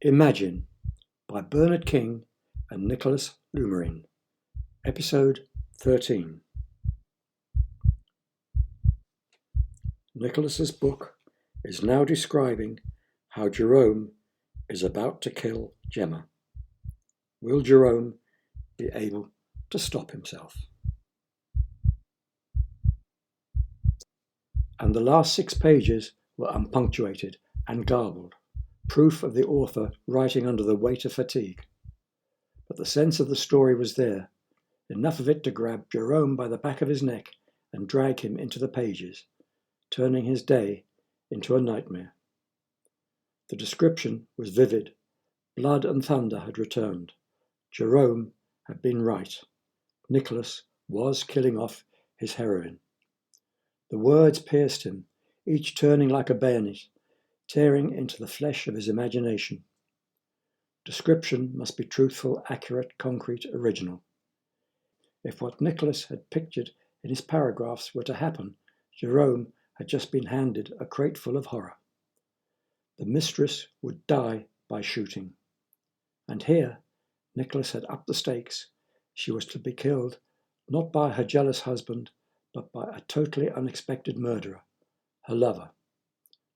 Imagine by Bernard King and Nicholas Lumerin. Episode 13. Nicholas's book is now describing how Jerome is about to kill Jemma. Will Jerome be able to stop himself? And the last 6 pages were unpunctuated and garbled, proof of the author writing under the weight of fatigue. But the sense of the story was there, enough of it to grab Jerome by the back of his neck and drag him into the pages, turning his day into a nightmare. The description was vivid. Blood and thunder had returned. Jerome had been right. Nicholas was killing off his heroine. The words pierced him, each turning like a bayonet, tearing into the flesh of his imagination. Description must be truthful, accurate, concrete, original. If what Nicholas had pictured in his paragraphs were to happen, Jerome had just been handed a crate full of horror. The mistress would die by shooting. And here, Nicholas had upped the stakes. She was to be killed not by her jealous husband, but by a totally unexpected murderer, her lover.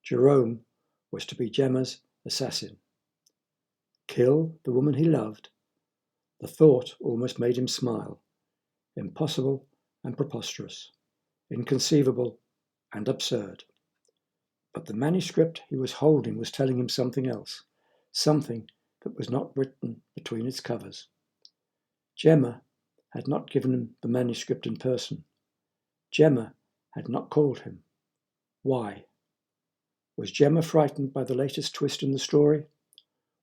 Jerome was to be Jemma's assassin. Kill the woman he loved? The thought almost made him smile. Impossible and preposterous, inconceivable and absurd. But the manuscript he was holding was telling him something else, something that was not written between its covers. Jemma had not given him the manuscript in person. Jemma had not called him. Why? Was Jemma frightened by the latest twist in the story?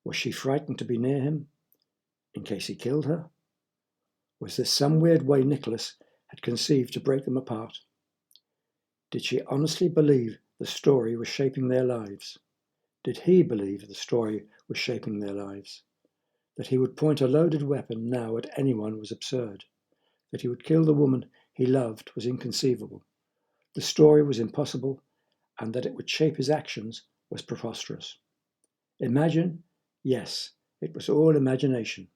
Was she frightened to be near him, in case he killed her? Was this some weird way Nicholas had conceived to break them apart? Did she honestly believe the story was shaping their lives? Did he believe the story was shaping their lives? That he would point a loaded weapon now at anyone was absurd. That he would kill the woman he loved was inconceivable. The story was impossible, and that it would shape his actions was preposterous. Imagine? Yes, it was all imagination.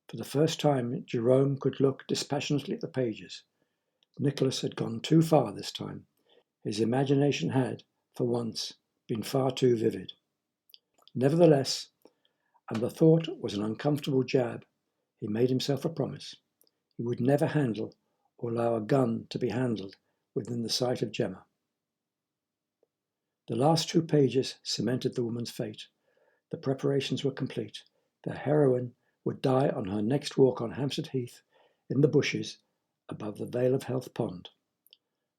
For the first time, Jerome could look dispassionately at the pages. Nicholas had gone too far this time. His imagination had, for once, been far too vivid. Nevertheless, and the thought was an uncomfortable jab, he made himself a promise. He would never handle or allow a gun to be handled within the sight of Jemma. The last 2 pages cemented the woman's fate. The preparations were complete. The heroine would die on her next walk on Hampstead Heath in the bushes above the Vale of Health pond.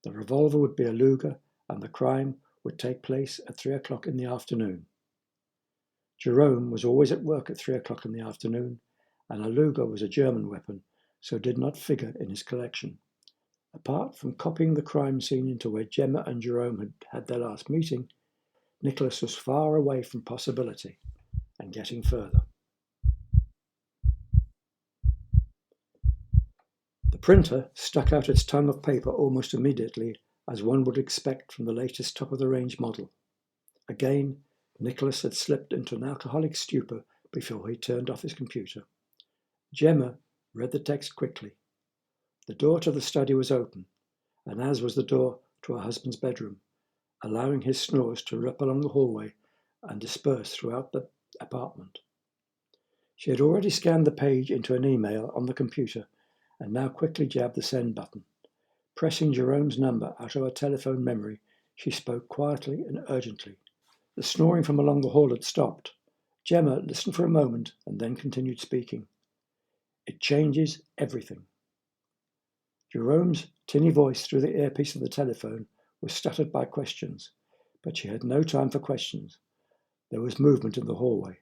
The revolver would be a Luger, and the crime would take place at 3 o'clock in the afternoon. Jerome was always at work at 3 o'clock in the afternoon, and a Luger was a German weapon, so did not figure in his collection. Apart from copying the crime scene into where Jemma and Jerome had had their last meeting, Nicholas was far away from possibility and getting further. The printer stuck out its tongue of paper almost immediately, as one would expect from the latest top-of-the-range model. Again, Nicholas had slipped into an alcoholic stupor before he turned off his computer. Jemma read the text quickly. The door to the study was open, and as was the door to her husband's bedroom, allowing his snores to rip along the hallway and disperse throughout the apartment. She had already scanned the page into an email on the computer and now quickly jabbed the send button. Pressing Jerome's number out of her telephone memory, she spoke quietly and urgently. The snoring from along the hall had stopped. Jemma listened for a moment and then continued speaking. It changes everything. Jerome's tinny voice through the earpiece of the telephone was stuttered by questions, but she had no time for questions. There was movement in the hallway.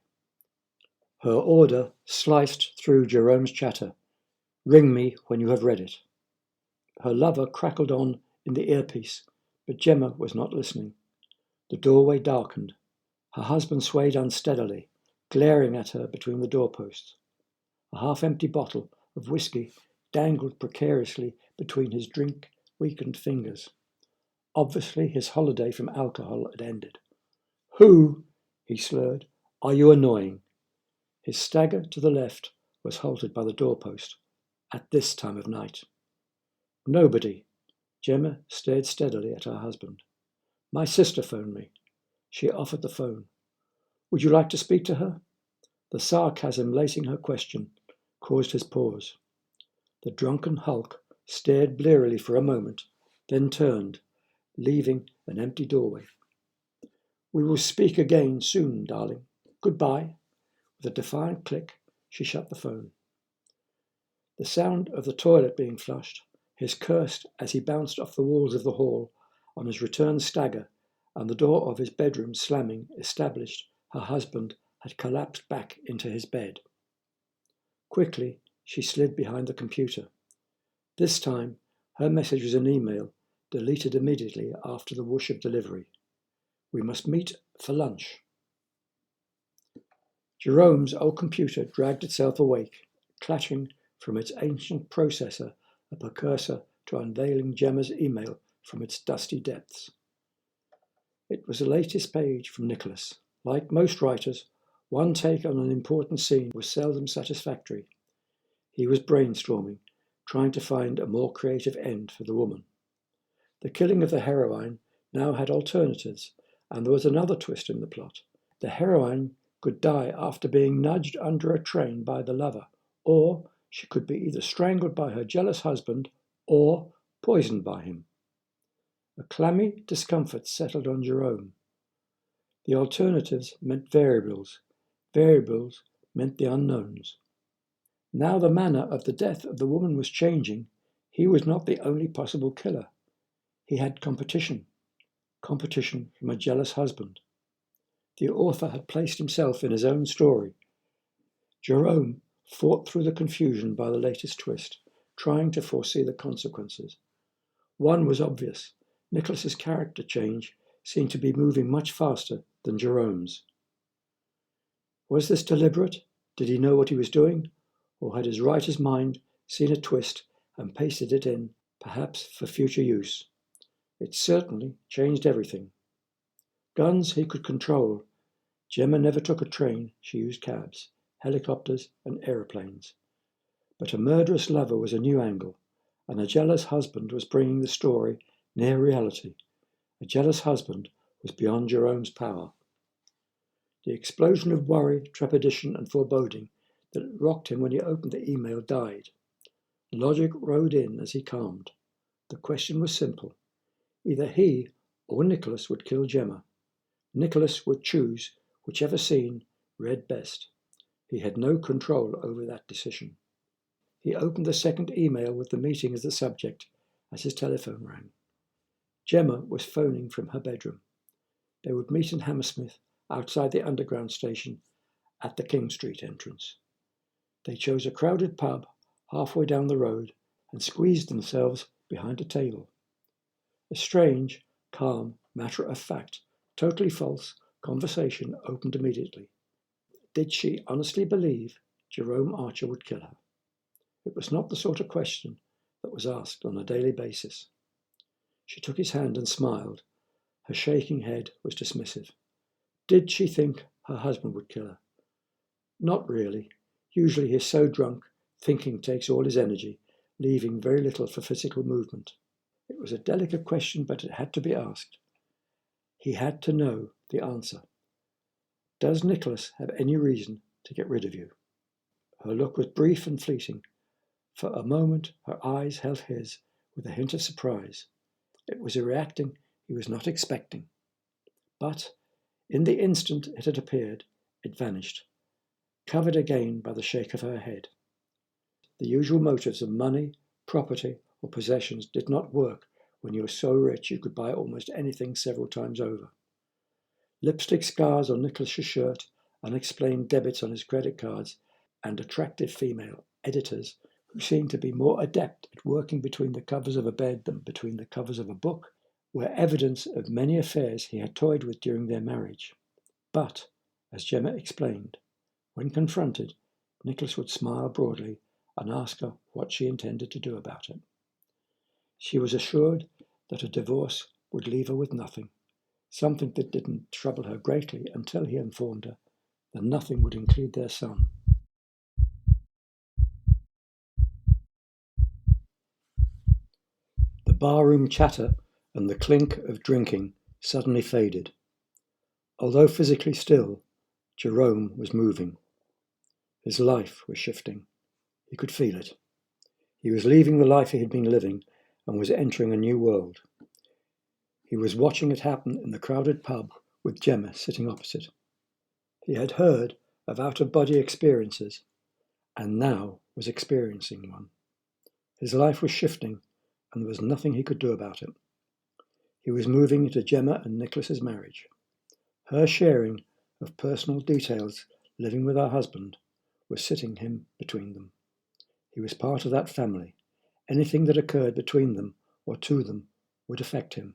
Her order sliced through Jerome's chatter. Ring me when you have read it. Her lover crackled on in the earpiece, but Jemma was not listening. The doorway darkened. Her husband swayed unsteadily, glaring at her between the doorposts. A half-empty bottle of whiskey dangled precariously between his drink-weakened fingers. Obviously his holiday from alcohol had ended. Who? He slurred. Are you annoying? His stagger to the left was halted by the doorpost at this time of night. Nobody. Jemma stared steadily at her husband. My sister phoned me. She offered the phone. Would you like to speak to her? The sarcasm lacing her question caused his pause. The drunken hulk stared blearily for a moment, then turned, leaving an empty doorway. We will speak again soon, darling. Goodbye. With a defiant click, she shut the phone. The sound of the toilet being flushed, his curse as he bounced off the walls of the hall on his return stagger, and the door of his bedroom slamming established her husband had collapsed back into his bed. Quickly, she slid behind the computer. This time, her message was an email, deleted immediately after the whoosh of delivery. We must meet for lunch. Jerome's old computer dragged itself awake, clattering from its ancient processor, a precursor to unveiling Jemma's email from its dusty depths. It was the latest page from Nicholas. Like most writers, one take on an important scene was seldom satisfactory. He was brainstorming, trying to find a more creative end for the woman. The killing of the heroine now had alternatives, and there was another twist in the plot. The heroine could die after being nudged under a train by the lover, or she could be either strangled by her jealous husband or poisoned by him. A clammy discomfort settled on Jerome. The alternatives meant variables. Variables meant the unknowns. Now the manner of the death of the woman was changing. He was not the only possible killer. He had competition. Competition from a jealous husband. The author had placed himself in his own story. Jerome fought through the confusion by the latest twist, trying to foresee the consequences. One was obvious. Nicholas's character change seemed to be moving much faster than Jerome's. Was this deliberate? Did he know what he was doing? Or had his writer's mind seen a twist and pasted it in, perhaps for future use? It certainly changed everything. Guns he could control. Jemma never took a train, she used cabs, helicopters and aeroplanes. But a murderous lover was a new angle, and a jealous husband was bringing the story near reality. A jealous husband was beyond Jerome's power. The explosion of worry, trepidation and foreboding that rocked him when he opened the email died. Logic rode in as he calmed. The question was simple. Either he or Nicholas would kill Jemma. Nicholas would choose whichever scene read best. He had no control over that decision. He opened the second email with the meeting as the subject as his telephone rang. Jemma was phoning from her bedroom. They would meet in Hammersmith outside the underground station at the King Street entrance. They chose a crowded pub halfway down the road and squeezed themselves behind a table. A strange, calm, matter-of-fact, totally false conversation opened immediately. Did she honestly believe Jerome Archer would kill her? It was not the sort of question that was asked on a daily basis. She took his hand and smiled. Her shaking head was dismissive. Did she think her husband would kill her? Not really. Usually he's so drunk, thinking takes all his energy, leaving very little for physical movement. It was a delicate question, but it had to be asked. He had to know the answer. Does Nicholas have any reason to get rid of you? Her look was brief and fleeting. For a moment her eyes held his with a hint of surprise. It was a reacting he was not expecting. But in the instant it had appeared, it vanished, covered again by the shake of her head. The usual motives of money, property, or possessions did not work when you were so rich you could buy almost anything several times over. Lipstick scars on Nicholas's shirt, unexplained debits on his credit cards, and attractive female editors who seemed to be more adept at working between the covers of a bed than between the covers of a book, were evidence of many affairs he had toyed with during their marriage. But, as Jemma explained, when confronted, Nicholas would smile broadly and ask her what she intended to do about it. She was assured that a divorce would leave her with nothing, something that didn't trouble her greatly until he informed her The nothing would include their son. The barroom chatter and the clink of drinking suddenly faded. Although physically still, Jerome was moving. His life was shifting. He could feel it. He was leaving the life he had been living and was entering a new world. He was watching it happen in the crowded pub with Jemma sitting opposite. He had heard of out-of-body experiences and now was experiencing one. His life was shifting and there was nothing he could do about it. He was moving into Jemma and Nicholas's marriage. Her sharing of personal details living with her husband was sitting him between them. He was part of that family. Anything that occurred between them or to them would affect him.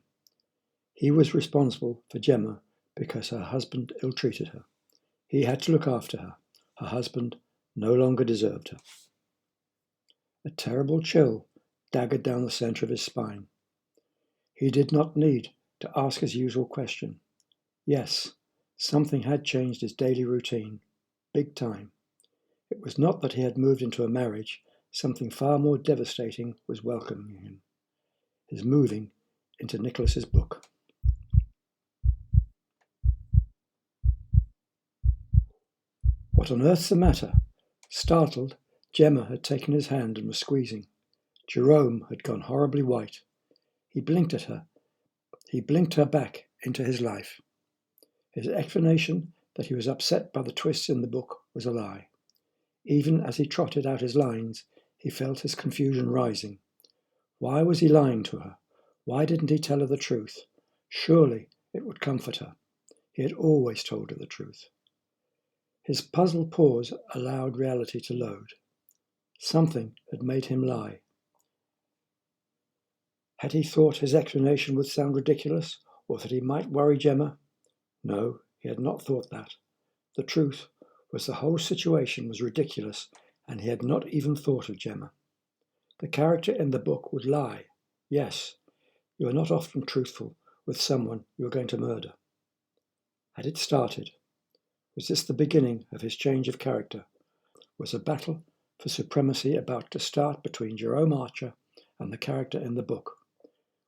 He was responsible for Jemma because her husband ill-treated her. He had to look after her. Her husband no longer deserved her. A terrible chill daggered down the centre of his spine. He did not need to ask his usual question. Yes, something had changed his daily routine, big time. It was not that he had moved into a marriage. Something far more devastating was welcoming him. His moving into Nicholas's book. What on earth's the matter? Startled, Jemma had taken his hand and was squeezing. Jerome had gone horribly white. He blinked at her. He blinked her back into his life. His explanation that he was upset by the twists in the book was a lie. Even as he trotted out his lines, he felt his confusion rising. Why was he lying to her? Why didn't he tell her the truth? Surely it would comfort her. He had always told her the truth. His puzzled pause allowed reality to load. Something had made him lie. Had he thought his explanation would sound ridiculous, or that he might worry Jemma? No, he had not thought that. The truth was the whole situation was ridiculous, and he had not even thought of Jemma. The character in the book would lie. Yes, you are not often truthful with someone you are going to murder. Had it started? Was this the beginning of his change of character? Was a battle for supremacy about to start between Jerome Archer and the character in the book?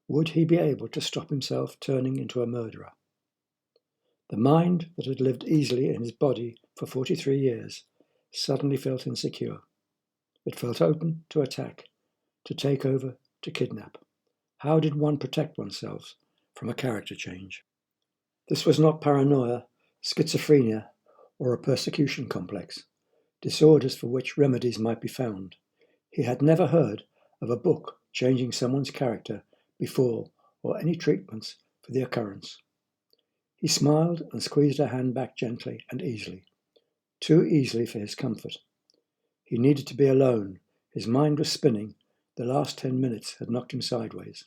Would he be able to stop himself turning into a murderer? The mind that had lived easily in his body for 43 years suddenly felt insecure. It felt open to attack, to take over, to kidnap. How did one protect oneself from a character change? This was not paranoia, schizophrenia, or a persecution complex, disorders for which remedies might be found. He had never heard of a book changing someone's character before or any treatments for the occurrence. He smiled and squeezed her hand back gently and easily, too easily for his comfort. He needed to be alone. His mind was spinning. The last 10 minutes had knocked him sideways.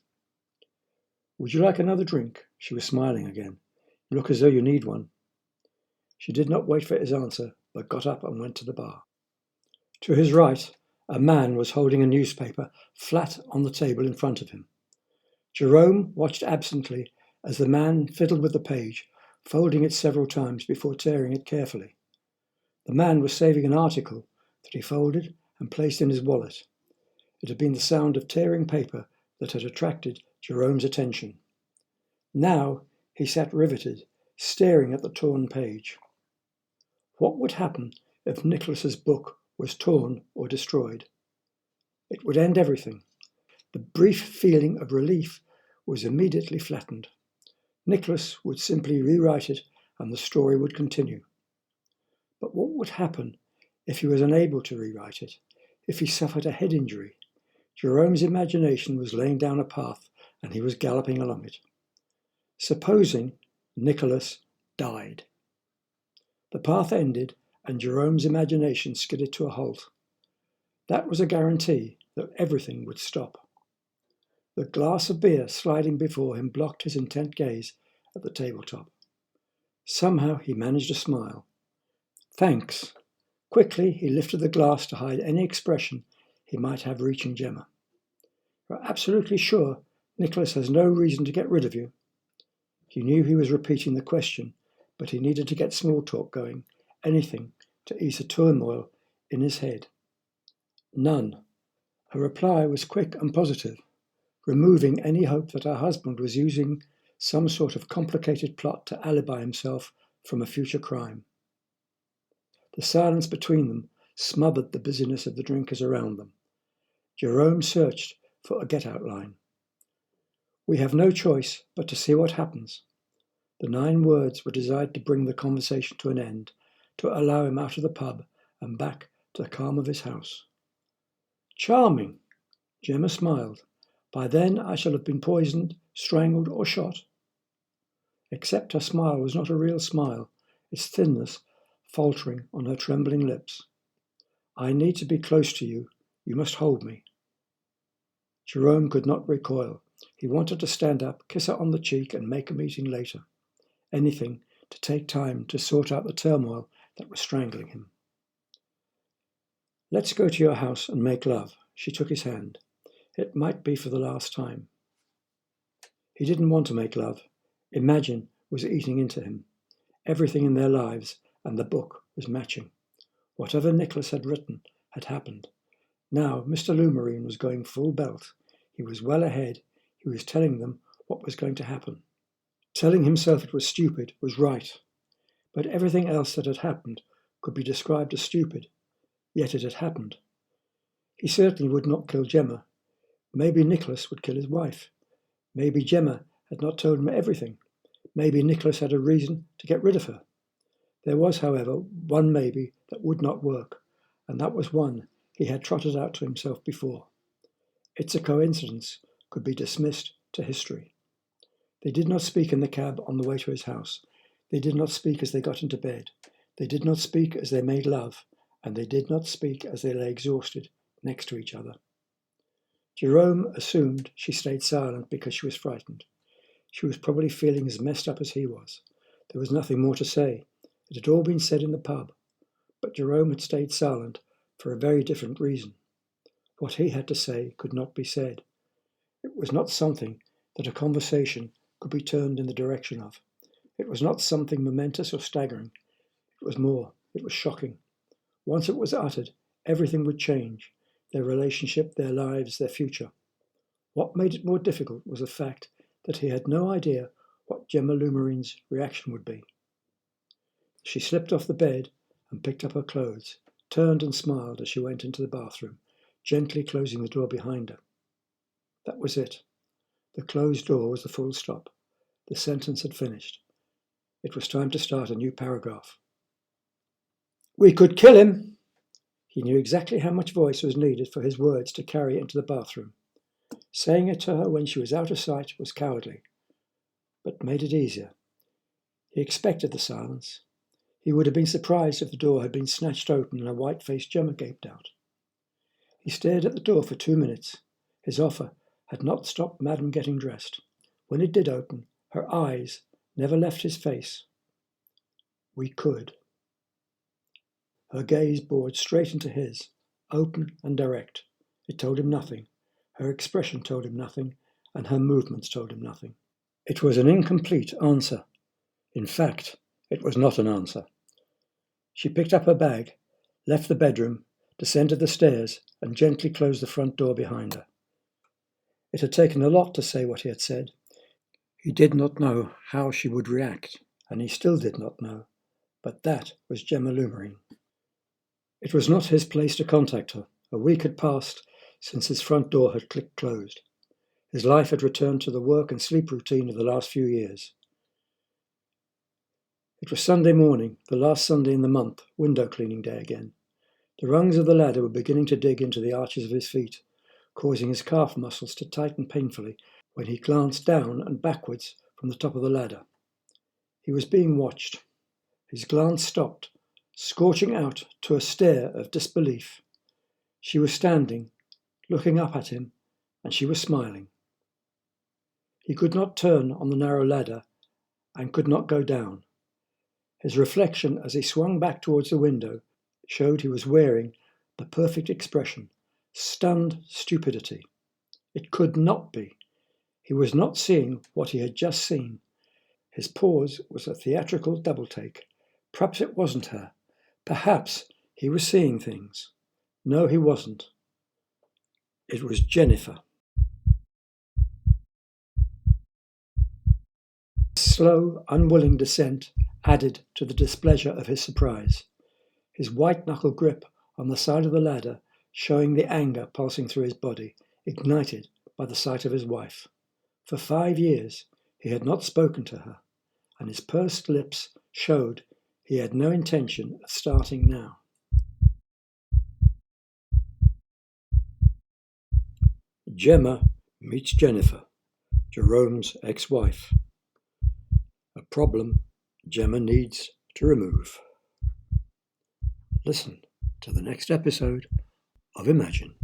Would you like another drink? She was smiling again. You look as though you need one. She did not wait for his answer, but got up and went to the bar. To his right, a man was holding a newspaper flat on the table in front of him. Jerome watched absently as the man fiddled with the page, folding it several times before tearing it carefully. The man was saving an article that he folded and placed in his wallet. It had been the sound of tearing paper that had attracted Jerome's attention. Now he sat riveted, staring at the torn page. What would happen if Nicholas's book was torn or destroyed? It would end everything. The brief feeling of relief was immediately flattened. Nicholas would simply rewrite it and the story would continue. But what would happen if he was unable to rewrite it, if he suffered a head injury? Jerome's imagination was laying down a path and he was galloping along it. Supposing Nicholas died. The path ended and Jerome's imagination skidded to a halt. That was a guarantee that everything would stop. The glass of beer sliding before him blocked his intent gaze at the tabletop. Somehow he managed a smile. Thanks. Quickly he lifted the glass to hide any expression he might have reaching Jemma. You're absolutely sure Nicholas has no reason to get rid of you? He knew he was repeating the question, but he needed to get small talk going, anything to ease the turmoil in his head. None. Her reply was quick and positive, removing any hope that her husband was using some sort of complicated plot to alibi himself from a future crime. The silence between them smothered the busyness of the drinkers around them. Jerome searched for a get-out line. "We have no choice but to see what happens." The 9 words were designed to bring the conversation to an end, to allow him out of the pub and back to the calm of his house. "Charming!" Jemma smiled. "By then I shall have been poisoned, strangled, or shot." Except her smile was not a real smile, its thinness faltering on her trembling lips. "I need to be close to you. You must hold me." Jerome could not recoil. He wanted to stand up, kiss her on the cheek, and make a meeting later. Anything to take time to sort out the turmoil that was strangling him. "Let's go to your house and make love." She took his hand. It might be for the last time. He didn't want to make love. Imagine was eating into him. Everything in their lives and the book was matching. Whatever Nicholas had written had happened. Now Mr. Lumarine was going full belt. He was well ahead. He was telling them what was going to happen. Telling himself it was stupid was right. But everything else that had happened could be described as stupid. Yet it had happened. He certainly would not kill Jemma. Maybe Nicholas would kill his wife. Maybe Jemma had not told him everything. Maybe Nicholas had a reason to get rid of her. There was, however, one maybe that would not work, and that was one he had trotted out to himself before. It's a coincidence could be dismissed to history. They did not speak in the cab on the way to his house. They did not speak as they got into bed. They did not speak as they made love, and they did not speak as they lay exhausted next to each other. Jerome assumed she stayed silent because she was frightened. She was probably feeling as messed up as he was. There was nothing more to say. It had all been said in the pub. But Jerome had stayed silent for a very different reason. What he had to say could not be said. It was not something that a conversation could be turned in the direction of. It was not something momentous or staggering. It was more. It was shocking. Once it was uttered, everything would change. Their relationship, their lives, their future. What made it more difficult was the fact that he had no idea what Jemma Lumarine's reaction would be. She slipped off the bed and picked up her clothes, turned and smiled as she went into the bathroom, gently closing the door behind her. That was it. The closed door was the full stop. The sentence had finished. It was time to start a new paragraph. "We could kill him!" He knew exactly how much voice was needed for his words to carry into the bathroom. Saying it to her when she was out of sight was cowardly, but made it easier. He expected the silence. He would have been surprised if the door had been snatched open and a white-faced Jemma gaped out. He stared at the door for 2 minutes. His offer had not stopped Madame getting dressed. When it did open, her eyes never left his face. "We could." Her gaze bored straight into his, open and direct. It told him nothing. Her expression told him nothing, and her movements told him nothing. It was an incomplete answer. In fact, it was not an answer. She picked up her bag, left the bedroom, descended the stairs, and gently closed the front door behind her. It had taken a lot to say what he had said. He did not know how she would react, and he still did not know. But that was Jemma Lumarine. It was not his place to contact her. A week had passed since his front door had clicked closed. His life had returned to the work and sleep routine of the last few years. It was Sunday morning, the last Sunday in the month, window cleaning day again. The rungs of the ladder were beginning to dig into the arches of his feet, causing his calf muscles to tighten painfully when he glanced down and backwards from the top of the ladder. He was being watched. His glance stopped, scorching out to a stare of disbelief. She was standing, looking up at him, and she was smiling. He could not turn on the narrow ladder and could not go down. His reflection as he swung back towards the window showed he was wearing the perfect expression, stunned stupidity. It could not be. He was not seeing what he had just seen. His pause was a theatrical double-take. Perhaps it wasn't her. Perhaps he was seeing things. No, he wasn't. It was Jennifer. Slow, unwilling descent added to the displeasure of his surprise. His white-knuckle grip on the side of the ladder, showing the anger pulsing through his body, ignited by the sight of his wife. For 5 years he had not spoken to her, and his pursed lips showed he had no intention of starting now. Jemma meets Jennifer, Jerome's ex-wife. A problem Jemma needs to remove. Listen to the next episode of Imagine.